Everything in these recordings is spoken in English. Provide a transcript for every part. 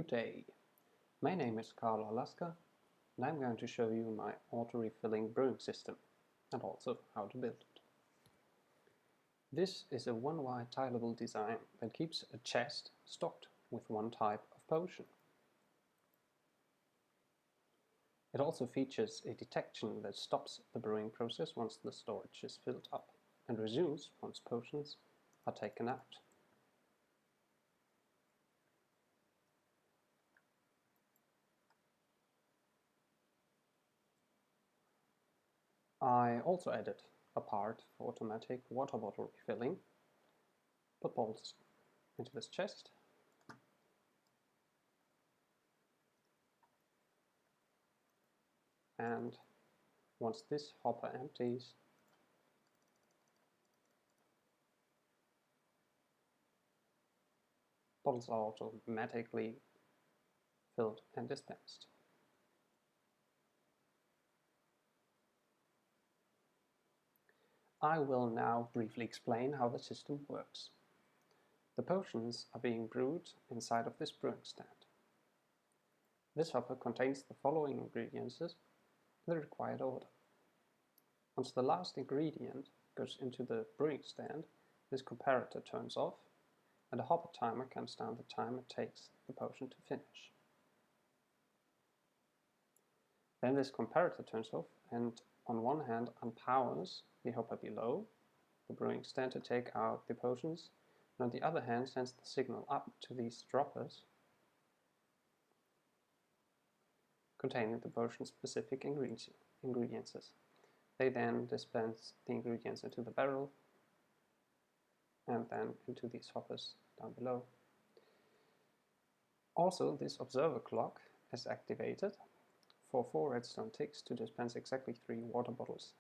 Good day. My name is Carl Alaska, and I'm going to show you my auto-refilling brewing system and also how to build it. This is a one-wide tileable design that keeps a chest stocked with one type of potion. It also features a detection that stops the brewing process once the storage is filled up and resumes once potions are taken out. I also added a part for automatic water bottle refilling. Put bolts into this chest. And once this hopper empties, bottles are automatically filled and dispensed. I will now briefly explain how the system works. The potions are being brewed inside of this brewing stand. This hopper contains the following ingredients in the required order. Once the last ingredient goes into the brewing stand, this comparator turns off and a hopper timer counts down the time it takes the potion to finish. Then this comparator turns off and on one hand unpowers the hopper below the brewing stand to take out the potions, and on the other hand sends the signal up to these droppers containing the potion-specific ingredients. They then dispense the ingredients into the barrel and then into these hoppers down below. Also, this observer clock is activated for 4 redstone ticks to dispense exactly 3 water bottles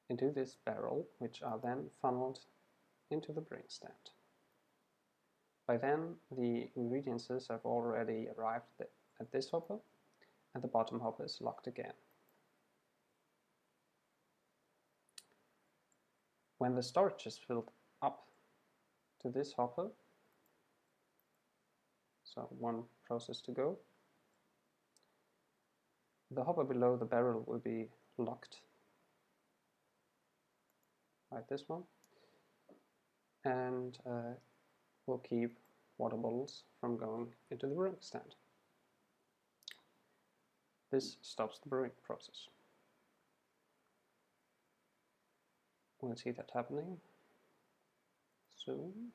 into this barrel, which are then funneled into the brewing stand. By then, the ingredients have already arrived at this hopper, and the bottom hopper is locked again. When the storage is filled up to this hopper, so one process to go, the hopper below the barrel will be locked, like this one, and will keep water bottles from going into the brewing stand. This stops the brewing process. We'll see that happening soon.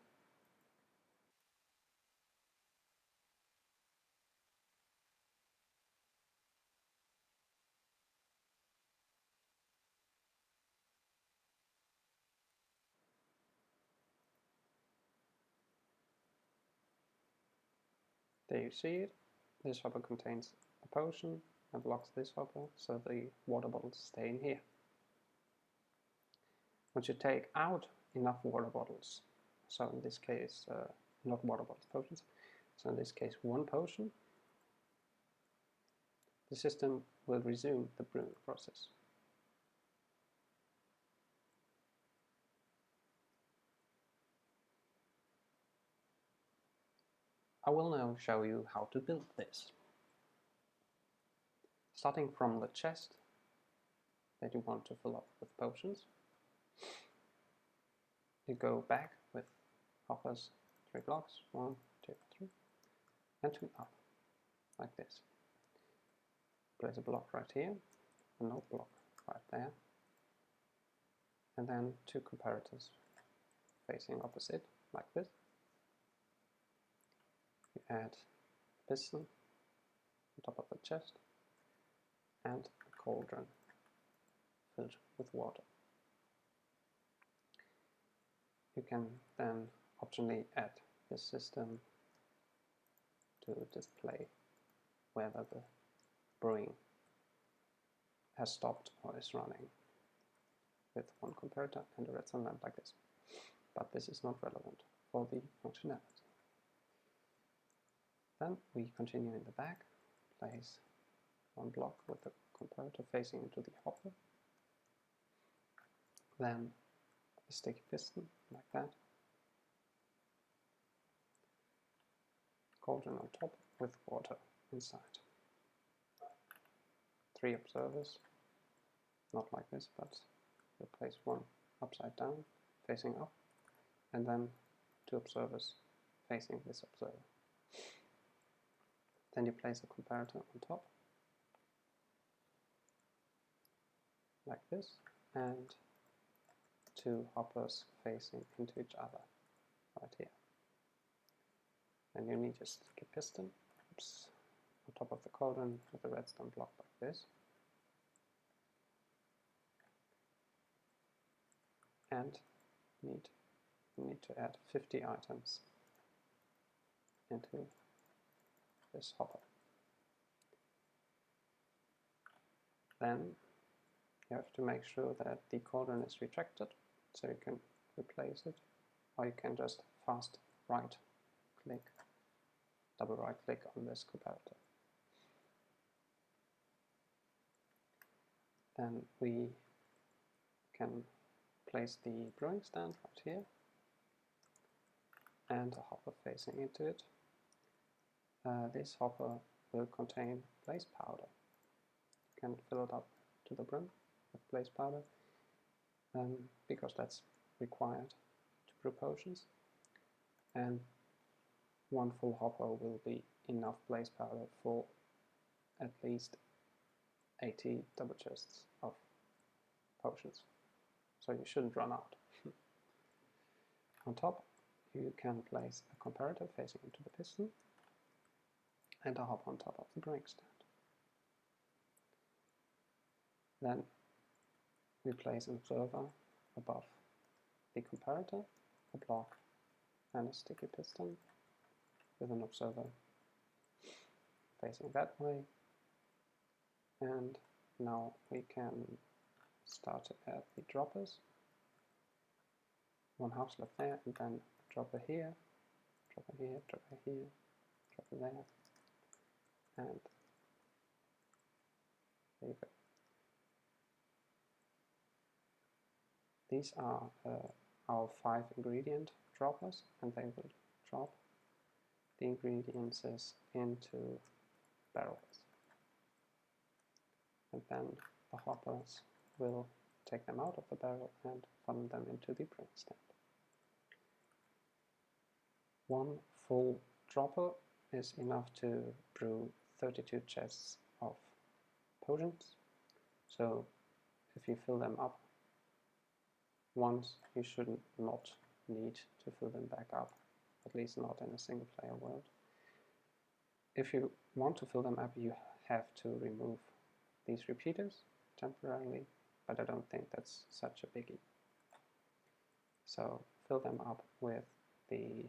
There you see it. This hopper contains a potion and locks this hopper, so the water bottles stay in here. Once you take out enough water bottles, so in this case, not water bottles, potions, so in this case 1 potion, the system will resume the brewing process. I will now show you how to build this. Starting from the chest that you want to fill up with potions, you go back with hoppers 3 blocks, 1, 2, 3, and 2 up, like this. Place a block right here, another block right there, and then 2 comparators facing opposite, like this. You add a piston on top of the chest and a cauldron filled with water. You can then optionally add this system to display whether the brewing has stopped or is running with 1 comparator and a redstone lamp like this. But this is not relevant for the functionality. Then we continue in the back, place 1 block with the comparator facing into the hopper, then a sticky piston like that, cauldron on top with water inside. 3 observers, not like this, but you place one upside down, facing up, and then 2 observers facing this observer. Then you place a comparator on top, like this, and 2 hoppers facing into each other, right here. And you need your sticky piston, on top of the cauldron with a redstone block like this. And you need to add 50 items into this hopper. Then you have to make sure that the cauldron is retracted, so you can replace it, or you can just fast right click, double right click on this comparator. Then we can place the brewing stand right here and a hopper facing into it. This hopper will contain blaze powder. You can fill it up to the brim with blaze powder because that's required to brew potions, and 1 full hopper will be enough blaze powder for at least 80 double chests of potions, so you shouldn't run out. On top you can place a comparator facing into the piston and a hopper on top of the brewing stand. Then we place an observer above the comparator, a block and a sticky piston with an observer facing that way. And now we can start to add the droppers. 1 house left there, and then a dropper here, dropper here, dropper here, dropper there, and there you go. These are our 5 ingredient droppers, and they will drop the ingredients into barrels. And then the hoppers will take them out of the barrel and funnel them into the brewing stand. 1 full dropper is enough to brew 32 chests of potions. So if you fill them up once, you should not need to fill them back up, at least not in a single player world. If you want to fill them up, you have to remove these repeaters temporarily, but I don't think that's such a biggie. So fill them up with the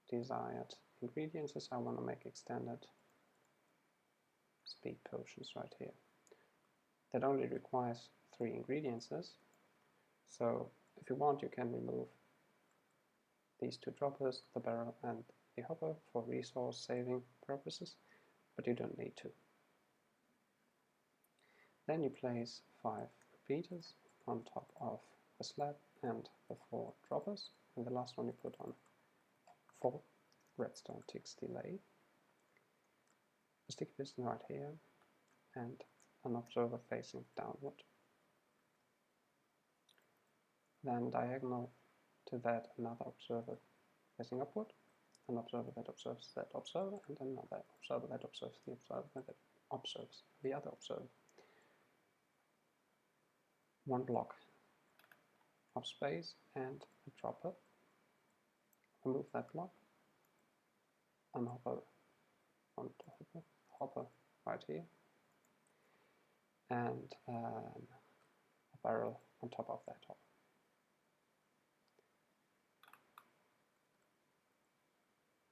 desired ingredients, as I want to make extended speed potions right here. That only requires 3 ingredients, so if you want you can remove these 2 droppers, the barrel and the hopper, for resource saving purposes, but you don't need to. Then you place 5 repeaters on top of the slab and the 4 droppers, and the last one you put on 4 redstone ticks delay, a sticky piston right here, and an observer facing downward. Then diagonal to that, another observer facing upward, an observer that observes that observer, and another observer that observes the observer that observes the other observer. 1 block of space and a dropper. Remove that block, an hopper on top of it, hopper right here, and a barrel on top of that hopper.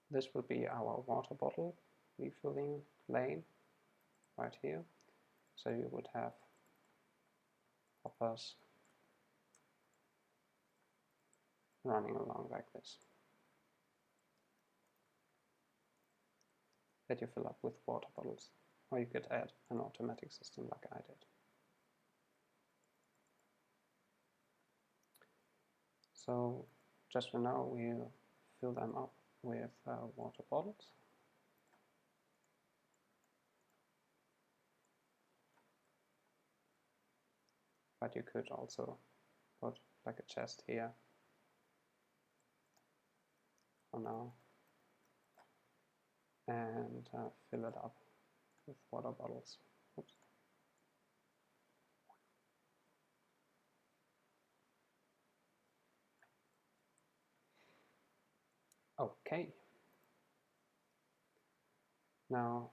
This will be our water bottle refilling lane right here. So you would have hoppers running along like this, that you fill up with water bottles, or you could add an automatic system like I did. So just for now we'll fill them up with water bottles. But you could also put like a chest here for now and fill it up with water bottles. Oops. Okay. Now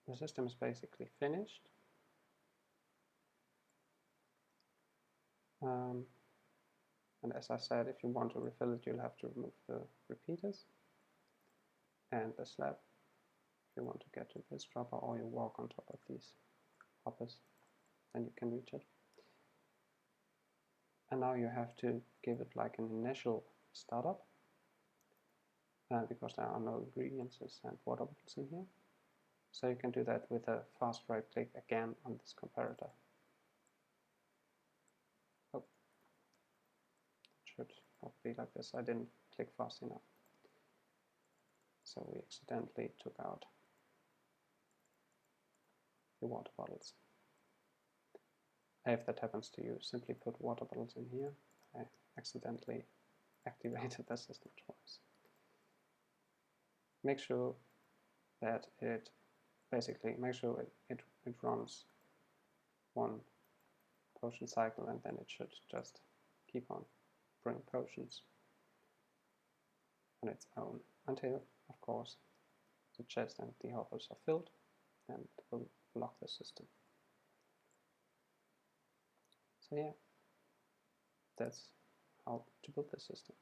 the system is basically finished. And as I said, if you want to refill it, you'll have to remove the repeaters and the slab if you want to get to this dropper, or you walk on top of these hoppers, then you can reach it. And now you have to give it like an initial startup, because there are no ingredients and water bottles in here. So you can do that with a fast right click again on this comparator. Oh, it should not be like this. I didn't click fast enough. So we accidentally took out the water bottles. If that happens to you, simply put water bottles in here. I accidentally activated the system twice. Make sure that it runs one potion cycle, and then it should just keep on brewing potions on its own until, of course, the chest and the hoppers are filled, and it will lock the system. So yeah, that's how to build the system.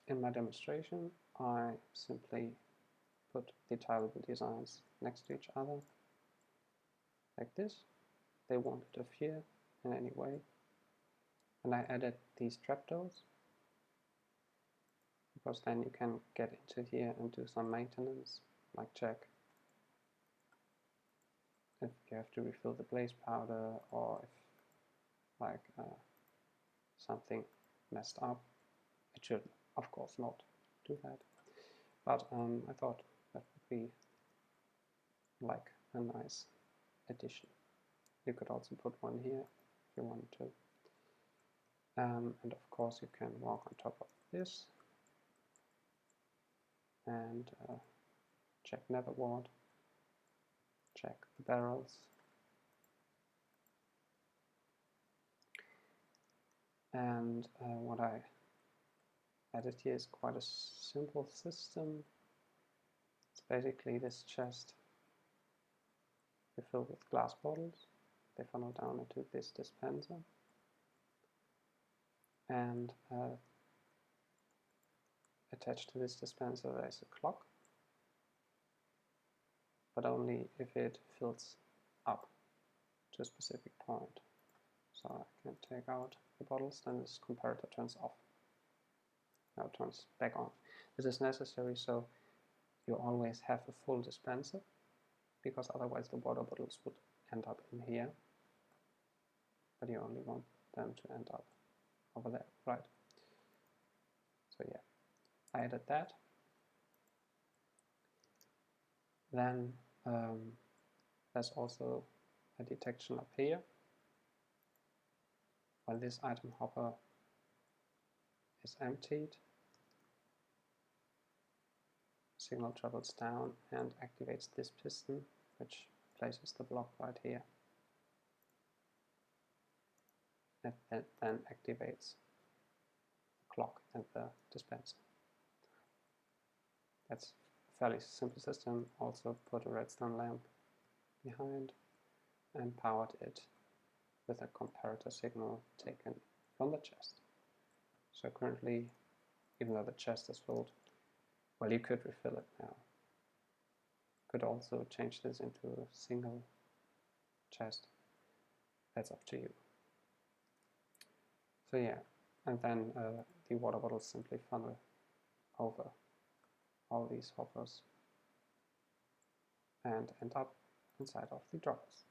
In my demonstration, I simply put the tileable designs next to each other, like this. They won't interfere in any way. And I added these trapdoors, because then you can get into here and do some maintenance, like check if you have to refill the blaze powder, or if like something messed up. It should, of course, not do that. But I thought that would be like a nice addition. You could also put one here if you wanted to. And of course you can walk on top of this and check nether wart, check the barrels, and what I added here is quite a simple system. It's basically this chest you fill with glass bottles. They funnel down into this dispenser, and attached to this dispenser there is a clock, but only if it fills up to a specific point. So I can take out the bottles, then this comparator turns off. Now it turns back on. This is necessary so you always have a full dispenser, because otherwise the water bottles would end up in here, but you only want them to end up over there, right? So yeah, I added that. Then there's also a detection up here. While this item hopper is emptied, signal travels down and activates this piston, which places the block right here. And then activates the clock and the dispenser. That's a fairly simple system. Also put a redstone lamp behind and powered it with a comparator signal taken from the chest. So currently, even though the chest is filled, well, you could refill it now. Could also change this into a single chest. That's up to you. So yeah, and then the water bottles simply funnel over all these hoppers and end up inside of the droppers.